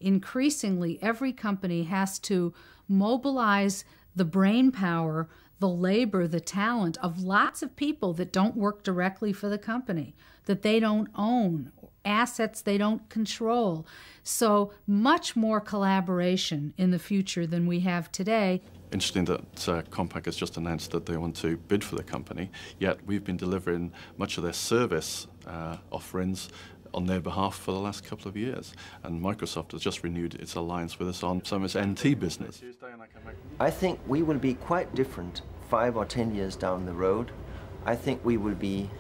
increasingly every company has to mobilize the brain power, the labor, the talent of lots of people that don't work directly for the company, that they don't own, assets they don't control. So much more collaboration in the future than we have today. Interesting that Compaq has just announced that they want to bid for the company, yet we've been delivering much of their service offerings on their behalf for the last couple of years. And Microsoft has just renewed its alliance with us on some of its NT business. I think we will be quite different 5 or 10 years down the road. I think we will be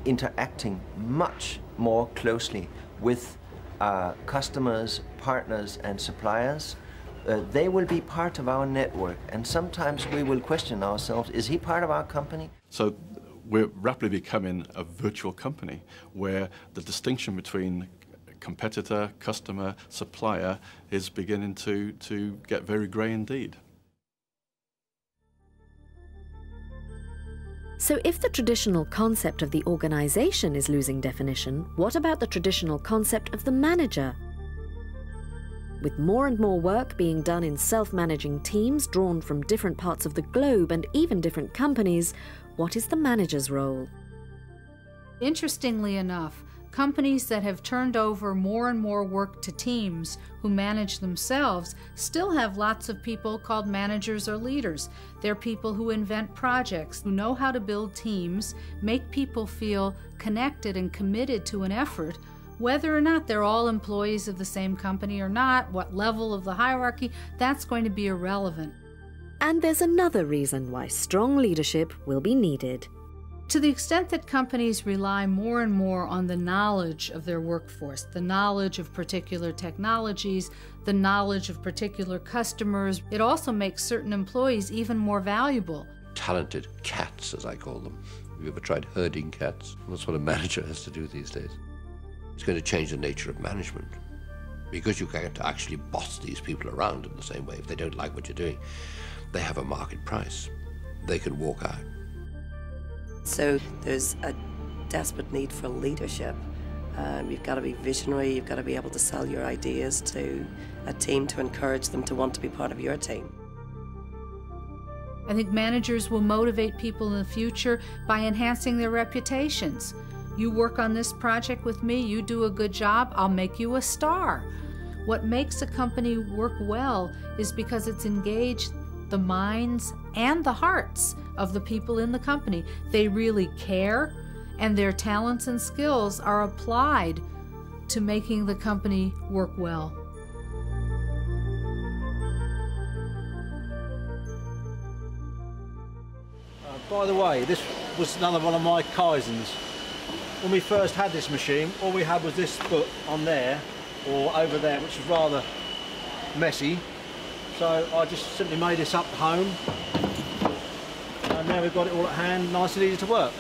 interacting much more closely with customers, partners and suppliers. They will be part of our network, and sometimes we will question ourselves, is he part of our company? So we're rapidly becoming a virtual company where the distinction between competitor, customer, supplier is beginning to get very grey indeed. So if the traditional concept of the organization is losing definition, what about the traditional concept of the manager? With more and more work being done in self-managing teams drawn from different parts of the globe and even different companies, what is the manager's role? Interestingly enough, companies that have turned over more and more work to teams who manage themselves still have lots of people called managers or leaders. They're people who invent projects, who know how to build teams, make people feel connected and committed to an effort, whether or not they're all employees of the same company or not, what level of the hierarchy, that's going to be irrelevant. And there's another reason why strong leadership will be needed. To the extent that companies rely more and more on the knowledge of their workforce, the knowledge of particular technologies, the knowledge of particular customers, it also makes certain employees even more valuable. Talented cats, as I call them. Have you ever tried herding cats? That's what a manager has to do these days. It's going to change the nature of management, because you can't actually boss these people around in the same way. If they don't like what you're doing, they have a market price. They can walk out. So there's a desperate need for leadership. You've got to be visionary, you've got to be able to sell your ideas to a team to encourage them to want to be part of your team. I think managers will motivate people in the future by enhancing their reputations. You work on this project with me, you do a good job, I'll make you a star. What makes a company work well is because it's engaged the minds and the hearts of the people in the company. They really care, and their talents and skills are applied to making the company work well. By the way, this was another one of my Kaizens. When we first had this machine, all we had was this foot on there, or over there, which was rather messy. So I just simply made this up at home, and now we've got it all at hand, nice and easy to work.